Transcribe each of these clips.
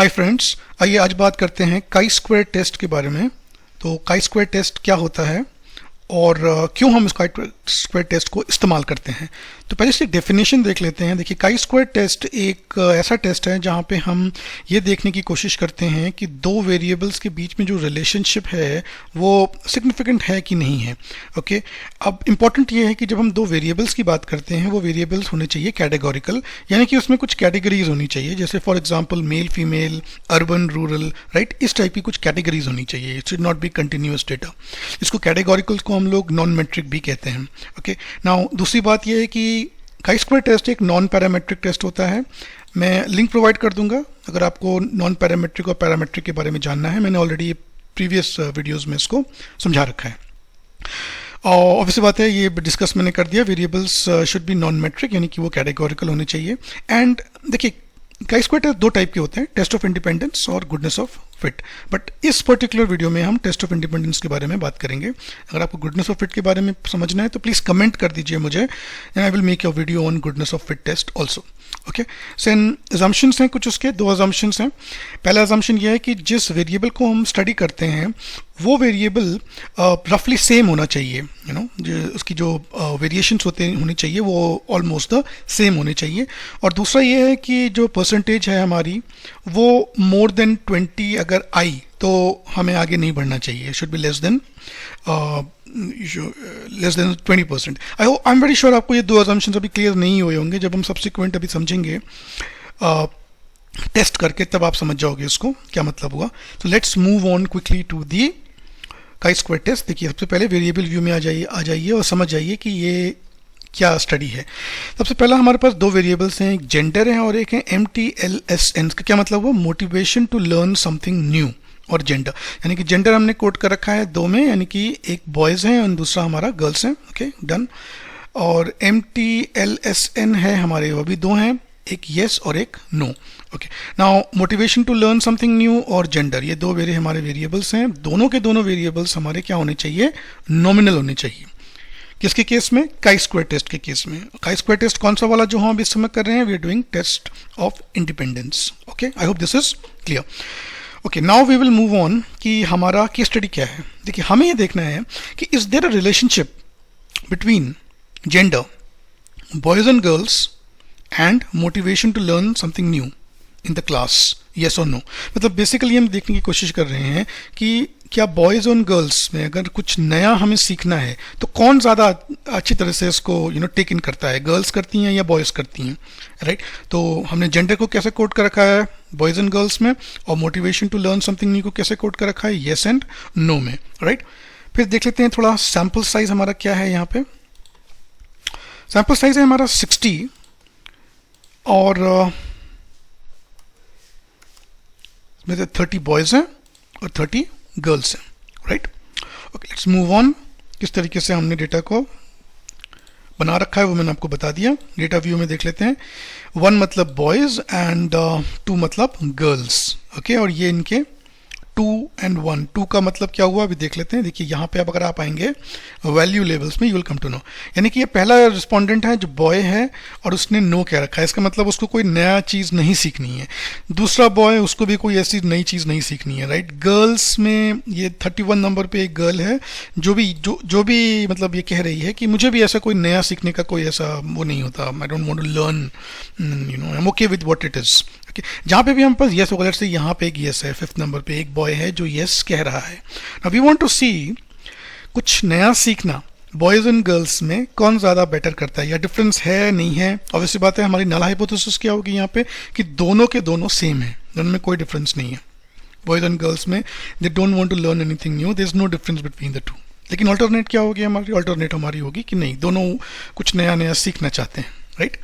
Hi friends, आइए आज बात करते हैं काई स्क्वायर टेस्ट के बारे में। तो काई स्क्वायर टेस्ट क्या होता है और क्यों हम इस काई स्क्वायर टेस्ट को इस्तेमाल करते हैं। तो पहले से एक डेफिनेशन देख लेते हैं। देखिए, काई स्क्वायर टेस्ट एक ऐसा टेस्ट है जहाँ पे हम ये देखने की कोशिश करते हैं कि दो वेरिएबल्स के बीच में जो रिलेशनशिप है वो सिग्निफिकेंट है कि नहीं है। ओके, अब इम्पॉर्टेंट ये है कि जब हम दो वेरिएबल्स की बात करते हैं वो वेरिएबल्स होने चाहिए कैटेगोरिकल, यानी कि उसमें कुछ कैटेगरीज होनी चाहिए, जैसे for example male female, urban rural, right. इस टाइप की कुछ कैटेगरीज होनी चाहिए। It should not be continuous data. इसको कैटेगोरिकल को हम लोग नॉन मेट्रिक भी कहते हैं। ओके, नाउ दूसरी बात यह है कि काई स्क्वायर टेस्ट एक नॉन पैरामेट्रिक टेस्ट होता है। मैं लिंक प्रोवाइड कर दूंगा अगर आपको नॉन पैरामेट्रिक और पैरामेट्रिक के बारे में जानना है। मैंने ऑलरेडी प्रीवियस वीडियोस में इसको समझा रखा है। और ऑब्वियसली बात है, ये डिस्कस मैंने कर दिया। Variables should be non metric, यानी कि वो कैटेगोरिकल होने चाहिए। एंड देखिए, काई स्क्वायर टेस्ट दो टाइप के होते हैं, टेस्ट ऑफ इंडिपेंडेंस और गुडनेस ऑफ फिट। बट इस पर्टिकुलर वीडियो में हम टेस्ट ऑफ इंडिपेंडेंस के बारे में बात करेंगे। अगर आपको गुडनेस ऑफ फिट के बारे में समझना है तो प्लीज कमेंट कर दीजिए मुझे, and I will make your video on goodness of fit test also. Okay, सेन अजम्पशंस हैं कुछ, उसके दो अजम्पशंस हैं। पहला अजम्पशन ये है कि जिस वेरिएबल को हम स्टडी करते हैं वो वेरिएबल रफली सेम होना चाहिए। उसकी जो वेरिएशंस होनी चाहिए वो ऑलमोस्ट द सेम होने चाहिए। और दूसरा ये है कि जो परसेंटेज है हमारी वो मोर देन 20 अगर आई तो हमें आगे नहीं बढ़ना चाहिए। Should be less than 20%। I am very sure आपको ये दो अजम्पशंस अभी क्लियर नहीं हुए होंगे। जब हम सब्सिक्वेंट अभी समझेंगे टेस्ट करके तब आप समझ जाओगे इसको क्या मतलब हुआ। तो let's move on quickly to the chi square test. देखिए, सबसे पहले वेरिएबल व्यू में आ जाइए और समझ जाइए कि ये क्या स्टडी है। सबसे पहला हमारे पास दो वेरिएबल्स हैं, एक जेंडर है और एक है MTLSN। का क्या मतलब हुआ? Motivation to learn something new और जेंडर, यानी कि जेंडर हमने कोड कर रखा है दो में, यानी कि एक बॉयज़ हैं और दूसरा हमारा गर्ल्स हैं। Okay, done. और MTLSN है हमारे, वो भी दो हैं, एक येस और एक no. Okay, now motivation to learn something new और जेंडर, ये दो हमारे वेरिएबल्स हैं। दोनों के दोनों वेरिएबल्स हमारे क्या होने चाहिए? नॉमिनल होने चाहिए। किसके केस में? काई स्क्वायर टेस्ट के केस में। काई स्क्वायर टेस्ट कौन सा वाला जो हम इस समय कर रहे हैं? We are doing test of independence. Okay, I hope this is clear. Okay, now we will move on कि हमारा केस स्टडी क्या है। देखिए, हमें ये देखना है कि is there a relationship between gender, boys and girls, and motivation to learn something new in the class, yes और नो। मतलब बेसिकली हम देखने की कोशिश कर रहे हैं कि क्या बॉयज और गर्ल्स में अगर कुछ नया हमें सीखना है तो कौन ज़्यादा अच्छी तरह से इसको टेक इन करता है, गर्ल्स करती हैं या बॉयज़ करती हैं, राइट। तो हमने जेंडर को कैसे कोड कर रखा है? बॉयज एंड गर्ल्स में। और motivation to learn something new को कैसे कोड कर रखा है? येस एंड नो में, राइट। फिर देख लेते हैं थोड़ा सैम्पल साइज हमारा क्या है। यहाँ पे सैम्पल साइज है हमारा 60 और इसमें से 30 बॉयज हैं और 30 गर्ल्स हैं, right. Okay, let's move on. किस तरीके से हमने डेटा को बना रखा है वो मैंने आपको बता दिया। डेटा व्यू में देख लेते हैं। 1 मतलब बॉयज एंड 2 मतलब गर्ल्स। ओके, और ये इनके 2 and 1। 2 का मतलब क्या हुआ अभी देख लेते हैं। देखिए, यहाँ पे अब अगर आप आएंगे वैल्यू लेवल्स में, you will come to know, यानी कि ये पहला रिस्पोंडेंट है जो बॉय है और उसने नो कह रखा है। इसका मतलब उसको कोई नया चीज़ नहीं सीखनी है। दूसरा बॉय, उसको भी कोई ऐसी नई चीज़ नहीं सीखनी है, राइट। गर्ल्स में ये 31 नंबर पे एक गर्ल है जो भी मतलब ये कह रही है कि मुझे भी ऐसा कोई नया सीखने का कोई ऐसा वो नहीं होता। I don't want to learn, I am okay with what it is. Okay, जहाँ पे भी हम पास येस होगा, जैसे यहाँ पे एक येस है, 5th नंबर पे एक बॉय है जो येस कह रहा है। नाउ वी वांट टू सी कुछ नया सीखना बॉयज एंड गर्ल्स में कौन ज़्यादा बेटर करता है, या डिफरेंस है नहीं है। ऑब्वियसली बात है, हमारी नल हाइपोथेसिस क्या होगी यहाँ पे कि दोनों के दोनों सेम है, दोनों में कोई डिफरेंस नहीं है। बॉयज एंड गर्ल्स में they don't want to learn anything new, there is no difference between the two. लेकिन ऑल्टरनेट क्या होगी हमारी? ऑल्टरनेट हमारी होगी कि नहीं, दोनों कुछ नया नया सीखना चाहते हैं, राइट।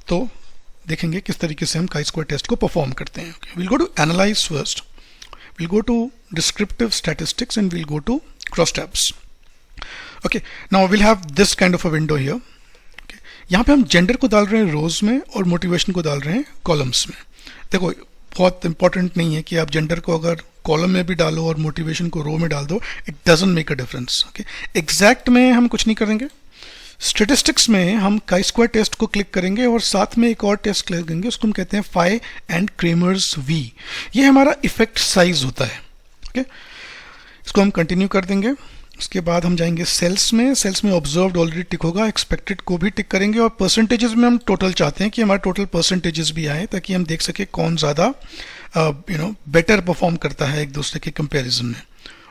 तो देखेंगे किस तरीके से हम काई स्क्वायर टेस्ट को परफॉर्म करते हैं। Will go to analyse first, will go to descriptive statistics and will go to cross tabs. Okay, now will have this kind of a window here. यहाँ पे हम जेंडर को डाल रहे हैं रोज में और मोटिवेशन को डाल रहे हैं कॉलम्स में। देखो, बहुत इंपॉर्टेंट नहीं है कि आप जेंडर को अगर कॉलम में भी डालो और मोटिवेशन को रो में डाल दो, it doesn't make a difference. Okay, exact में हम कुछ नहीं करेंगे, स्टेटिस्टिक्स में हम काई स्क्वायर टेस्ट को क्लिक करेंगे और साथ में एक और टेस्ट क्लिक करेंगे, उसको हम कहते हैं फाई एंड क्रेमर्स वी। ये हमारा इफेक्ट साइज होता है। ओके, इसको हम कंटिन्यू कर देंगे। उसके बाद हम जाएंगे सेल्स में ऑब्जर्व्ड ऑलरेडी टिक होगा, एक्सपेक्टेड को भी टिक करेंगे और परसेंटेजेस में हम टोटल चाहते हैं कि हमारा टोटल परसेंटेजेस भी आए, ताकि हम देख सके कौन ज़्यादा बेटर परफॉर्म करता है एक दूसरे के कंपैरिजन में।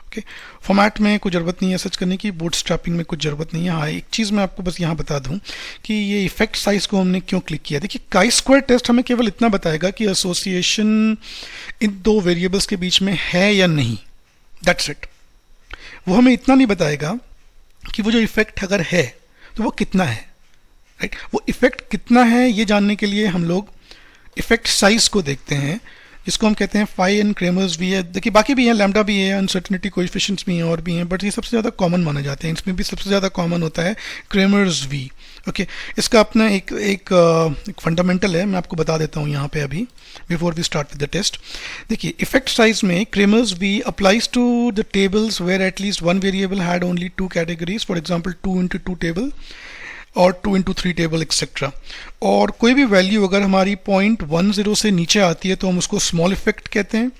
ओके, फॉर्मेट में कोई ज़रूरत नहीं है सर्च करने की, बूटस्ट्रैपिंग में कुछ ज़रूरत नहीं है। हाँ, एक चीज़ मैं आपको बस यहाँ बता दूँ कि ये इफेक्ट साइज को हमने क्यों क्लिक किया। देखिए, काई स्क्वायर टेस्ट हमें केवल इतना बताएगा कि एसोसिएशन इन दो वेरिएबल्स के बीच में है या नहीं, दैट्स इट। वो हमें इतना नहीं बताएगा कि वो जो इफेक्ट अगर है तो वो कितना है, राइट। वो इफेक्ट कितना है ये जानने के लिए हम लोग इफेक्ट साइज को देखते हैं, जिसको हम कहते हैं फाई एंड क्रेमर्स भी है। देखिए, बाकी भी हैं, लैम्डा भी है, अनसर्टेनिटी कोएफिशिएंट्स भी हैं और भी हैं, बट ये सबसे ज़्यादा कॉमन माना जाते हैं। इसमें भी सबसे ज़्यादा कॉमन होता है क्रेमर्स वी। ओके, इसका अपना एक फंडामेंटल है, मैं आपको बता देता हूँ यहाँ पे अभी, before we start with the test. देखिए, इफेक्ट साइज में Cramer's V applies to the tables where at least one variable had only two categories, for example 2x2 table और 2x3 टेबल एक्सेट्रा। और कोई भी वैल्यू अगर हमारी 0.10 से नीचे आती है तो हम उसको स्मॉल इफेक्ट कहते हैं,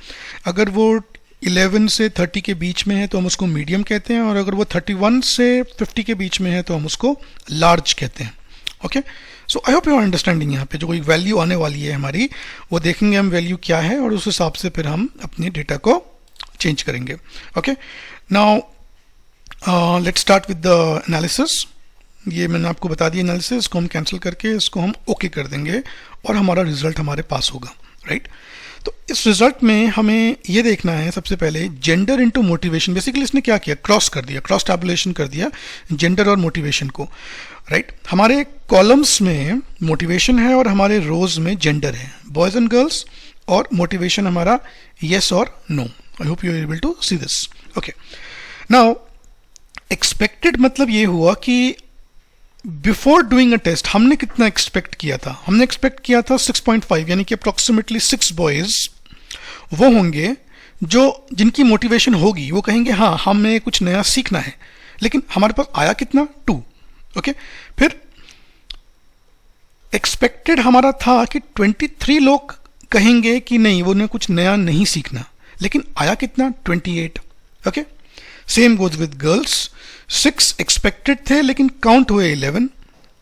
अगर वो 11 से 30 के बीच में है तो हम उसको मीडियम कहते हैं, और अगर वो 31 से 50 के बीच में है तो हम उसको लार्ज कहते हैं। Okay, so I hope you are understanding. यहाँ पे जो कोई वैल्यू आने वाली है हमारी, वो देखेंगे हम वैल्यू क्या है और उस हिसाब से फिर हम अपने डेटा को चेंज करेंगे। Okay, now let's start with the analysis. ये मैंने आपको बता दिया एनालिसिस, इसको हम कैंसिल करके इसको हम ओके कर देंगे और हमारा रिजल्ट हमारे पास होगा, राइट। तो इस रिजल्ट में हमें ये देखना है सबसे पहले जेंडर इनटू मोटिवेशन। बेसिकली इसने क्या किया, क्रॉस कर दिया, क्रॉस टैबुलेशन कर दिया जेंडर और मोटिवेशन को, राइट। हमारे कॉलम्स में मोटिवेशन है और हमारे रोज में जेंडर है, बॉयज एंड गर्ल्स, और मोटिवेशन हमारा येस और no. I hope you are able to see this. Okay, now expected मतलब ये हुआ कि बिफोर डूइंग अ टेस्ट हमने कितना एक्सपेक्ट किया था। हमने एक्सपेक्ट किया था 6.5, यानी कि अप्रोक्सीमेटली 6 बॉयज वो होंगे जो जिनकी मोटिवेशन होगी, वो कहेंगे हाँ हमें कुछ नया सीखना है, लेकिन हमारे पास आया कितना, 2। ओके, फिर एक्सपेक्टेड हमारा था कि 23 लोग कहेंगे कि नहीं, वो ने कुछ नया नहीं सीखना, लेकिन आया कितना, 28। Okay, same goes with girls, 6 expected थे लेकिन काउंट हुए 11,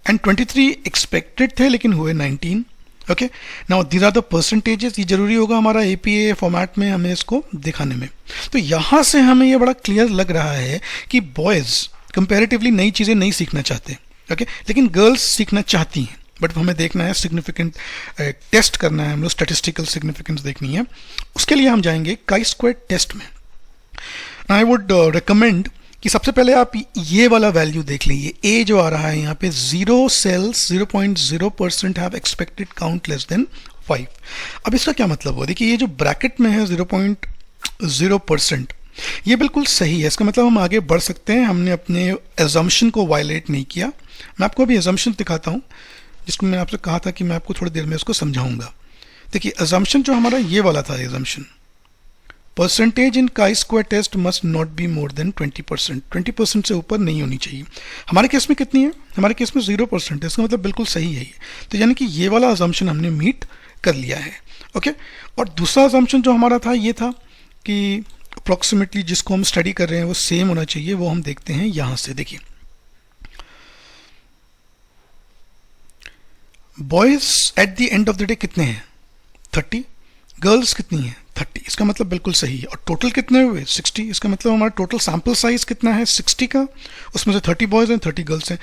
एंड 23 एक्सपेक्टेड थे लेकिन हुए 19। Okay, now these are the percentages. ये जरूरी होगा हमारा एपीए फॉर्मेट में हमें इसको दिखाने में। तो यहाँ से हमें ये बड़ा क्लियर लग रहा है कि बॉयज कंपैरेटिवली नई चीज़ें नहीं सीखना चाहते, ओके, लेकिन गर्ल्स सीखना चाहती हैं। बट हमें देखना है सिग्निफिकेंट, टेस्ट करना है, हम लोग स्टैटिस्टिकल सिग्निफिकेंस देखनी है। उसके लिए हम जाएंगे काई स्क्वायर टेस्ट में। आई वुड रिकमेंड कि सबसे पहले आप ये वाला वैल्यू देख लीजिए, ए जो आ रहा है यहाँ पे, 0 cells 0.0% have expected count less than 5। अब इसका क्या मतलब हो, देखिए ये जो ब्रैकेट में है 0.0%, ये बिल्कुल सही है। इसका मतलब हम आगे बढ़ सकते हैं, हमने अपने एजम्पशन को वायलेट नहीं किया। मैं आपको अभी एजम्पशन दिखाता हूँ, जिसको मैंने आपसे कहा था कि मैं आपको थोड़ी देर में उसको समझाऊंगा। देखिए, एजम्पशन जो हमारा ये वाला था, assumption percentage in chi square test must not be more than 20%। 20% से ऊपर नहीं होनी चाहिए। हमारे केस में कितनी है, हमारे केस में 0% है, इसका मतलब बिल्कुल सही है ये। तो यानी कि ये वाला अजम्पशन हमने मीट कर लिया है। ओके, और दूसरा अजम्पशन जो हमारा था ये था कि अप्रॉक्सीमेटली जिसको हम स्टडी कर रहे हैं वो सेम होना चाहिए। वो हम देखते हैं यहाँ से। देखिए, boys at the end of the day कितने हैं, 30, गर्ल्स कितनी है, 30। इसका मतलब बिल्कुल सही है। और टोटल कितने हुए, 60। इसका मतलब हमारा टोटल सैंपल साइज कितना है, 60 का, उसमें से 30 बॉयज हैं, 30 गर्ल्स हैं।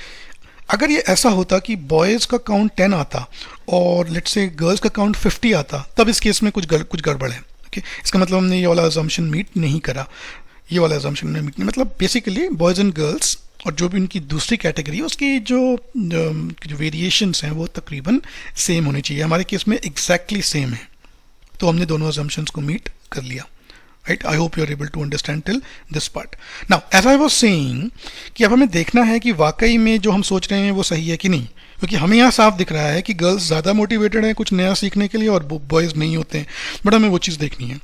अगर ये ऐसा होता कि बॉयज का काउंट 10 आता और लेट्स से गर्ल्स का काउंट 50 आता, तब इस केस में कुछ गड़बड़ है। ओके, इसका मतलब हमने ये वाला अजम्पशन मीट नहीं करा, ये वाला अजम्पशन हमने मीट नहीं, मतलब बेसिकली बॉयज एंड गर्ल्स और जो भी उनकी दूसरी कैटेगरी है उसकी जो वेरिएशंस हैं वो तकरीबन सेम होनी चाहिए। हमारे केस में एग्जैक्टली सेम है, तो हमने दोनों assumptions को मीट कर लिया, right. I hope you are able to understand till this part. Now as I was saying कि अब हमें देखना है कि वाकई में जो हम सोच रहे हैं वो सही है कि नहीं, क्योंकि हमें यहाँ साफ दिख रहा है कि गर्ल्स ज़्यादा मोटिवेटेड हैं कुछ नया सीखने के लिए और बॉयज़ नहीं होते हैं, बट हमें वो चीज़ देखनी है।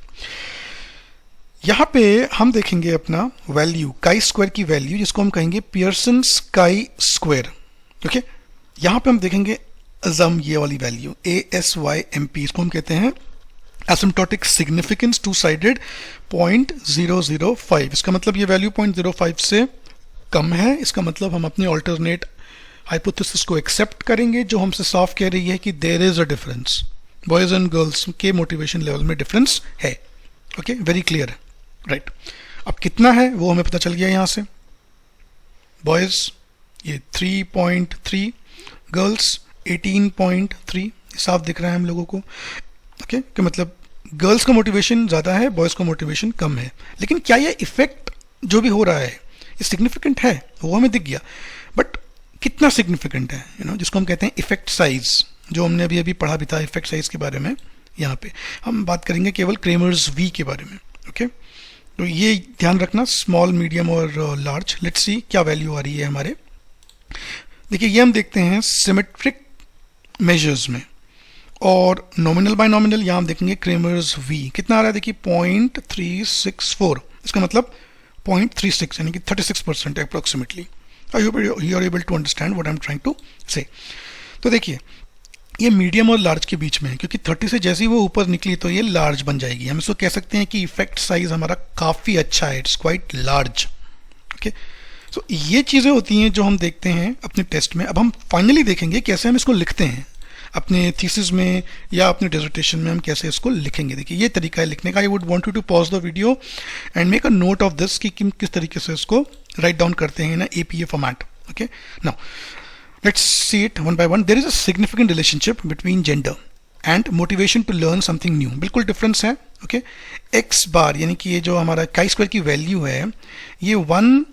यहाँ पे हम देखेंगे अपना वैल्यू, काई स्क्वायर की वैल्यू, जिसको हम कहेंगे पियर्सन्स काई स्क्वायर। ओके, यहाँ पे हम देखेंगे असम ये वाली वैल्यू ASYMP, इसको हम कहते हैं एसिम्प्टोटिक सिग्निफिकेंस टू साइडेड 0.005। इसका मतलब ये वैल्यू 0.05 से कम है। इसका मतलब हम अपने ऑल्टरनेट हाइपोथेसिस को एक्सेप्ट करेंगे जो हमसे साफ कह रही है कि there is a difference, boys and girls के मोटिवेशन लेवल में डिफरेंस है। ओके, वेरी क्लियर है, राइट। अब कितना है वो हमें पता चल गया यहाँ से। बॉयज ये 3.3, गर्ल्स 18.3, साफ दिख रहा है हम लोगों को। ओके, कि मतलब गर्ल्स का मोटिवेशन ज़्यादा है, बॉयज़ का मोटिवेशन कम है। लेकिन क्या ये इफेक्ट जो भी हो रहा है ये सिग्निफिकेंट है, वो हमें दिख गया, बट कितना सिग्निफिकेंट है, जिसको हम कहते हैं इफेक्ट साइज, जो हमने अभी पढ़ा भी था इफेक्ट साइज के बारे में। यहाँ पे हम बात करेंगे केवल क्रेमर्स वी के बारे में। ओके, तो ये ध्यान रखना, स्मॉल, मीडियम और लार्ज। लेट्स सी क्या वैल्यू आ रही है हमारे। देखिए, ये हम देखते हैं सिमेट्रिक मेजर्स में, और नॉमिनल बाय नॉमिनल यहाँ हम देखेंगे क्रेमर्स वी कितना आ रहा है। देखिए 0.364, इसका मतलब 0.36 यानी कि 36% approximately. I hope you are able to understand what I am trying to say. तो देखिए ये मीडियम और लार्ज के बीच में है, क्योंकि 30 से जैसे ही वो ऊपर निकली तो ये लार्ज बन जाएगी। हम इसको कह सकते हैं कि इफेक्ट साइज हमारा काफ़ी अच्छा है, इट्स क्वाइट लार्ज। ओके, सो ये चीज़ें होती हैं जो हम देखते हैं अपने टेस्ट में। अब हम फाइनली देखेंगे कैसे हम इसको लिखते हैं अपने थीसिस में या अपने डिसर्टेशन में, हम कैसे इसको लिखेंगे। देखिए ये तरीका है लिखने का। I would want you to pause the video and make a note of this कि किस तरीके से इसको राइट डाउन करते हैं ना APA format. Okay, now let's see it one by one. There is a significant relationship between gender and motivation to learn something new. बिल्कुल difference है। ओके, x बार यानी कि ये जो हमारा chi स्क्वायर की वैल्यू है, ये 1,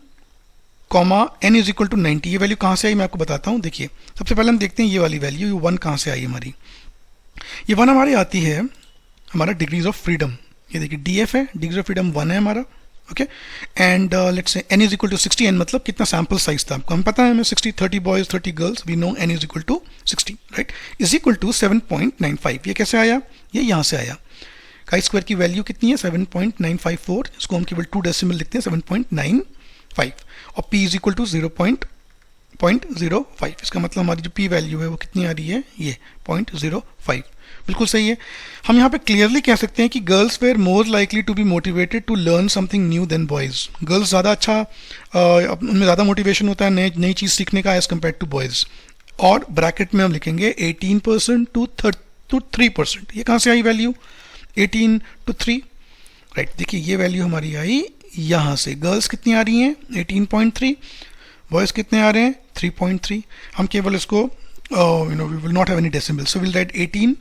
n इज इक्वल टू 90। ये वैल्यू कहाँ से आई मैं आपको बताता हूँ। देखिए सबसे पहले हम देखते हैं ये वाली वैल्यू, ये 1 कहाँ से आई हमारी। ये 1 हमारी आती है हमारा डिग्रीज ऑफ फ्रीडम। ये देखिए DF है, डिग्री ऑफ फ्रीडम 1 है हमारा। Okay, and let's say n is equal to 60। n मतलब कितना सैम्पल साइज था आपको हम पता है हमें 60, 30 boys 30 girls, we know n is equal to 60, right, is equal to 7.95। ये कैसे आया, ये यहाँ से आया। chi स्क्वायर की वैल्यू कितनी है 7.954, इसको हम केवल 2 डेसिमल लिखते हैं 7.95, और p इज इक्वल टू 0.05। इसका मतलब हमारी जो p वैल्यू है वो कितनी आ रही है, ये 0.05। बिल्कुल सही है। हम यहाँ पे क्लियरली कह सकते हैं कि girls were more likely to be motivated to learn something new than boys. Girls ज़्यादा अच्छा, उनमें ज़्यादा मोटिवेशन होता है नई चीज़ सीखने का एज़ कम्पेयर टू बॉयज़। और ब्रैकेट में हम लिखेंगे 18% टू 3%। ये कहाँ से आई वैल्यू, 18 to 3, राइट। देखिए ये वैल्यू हमारी आई यहाँ से। गर्ल्स कितनी आ रही हैं 18.3, बॉयज़ कितने आ रहे हैं 3.3। हम केवल इसको we will not have any decimal, so will write 18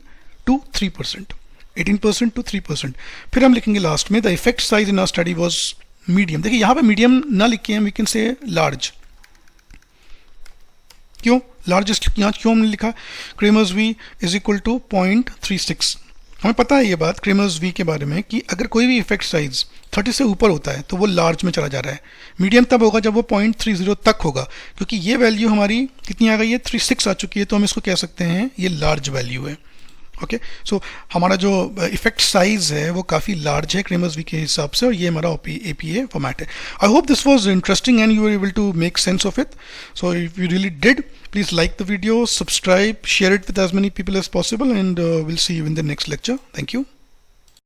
to 3%, 18% to 3%। फिर हम लिखेंगे लास्ट में the effect size in our study was medium. देखिए यहाँ पे मीडियम ना लिख के वी कैन से लार्ज। क्यों लार्ज यहाँ क्यों हमने लिखा, Cramer's V is equal to 0.36। हमें पता है ये बात क्रेमर्स वी के बारे में कि अगर कोई भी इफेक्ट साइज 30 से ऊपर होता है तो वो लार्ज में चला जा रहा है। मीडियम तब होगा जब वो 0.30 तक होगा, क्योंकि ये वैल्यू हमारी कितनी आ गई है 36 आ चुकी है, तो हम इसको कह सकते हैं ये लार्ज वैल्यू है। ओके, सो हमारा जो इफेक्ट साइज है वो काफ़ी लार्ज है क्रेमर्स वी के हिसाब से, और ये हमारा APA फॉर्मेट है। I hope this was interesting and you are able to make sense of it. So if you really did, please like the video, subscribe, share it with as many people as possible, and we'll see you in the next lecture. Thank you.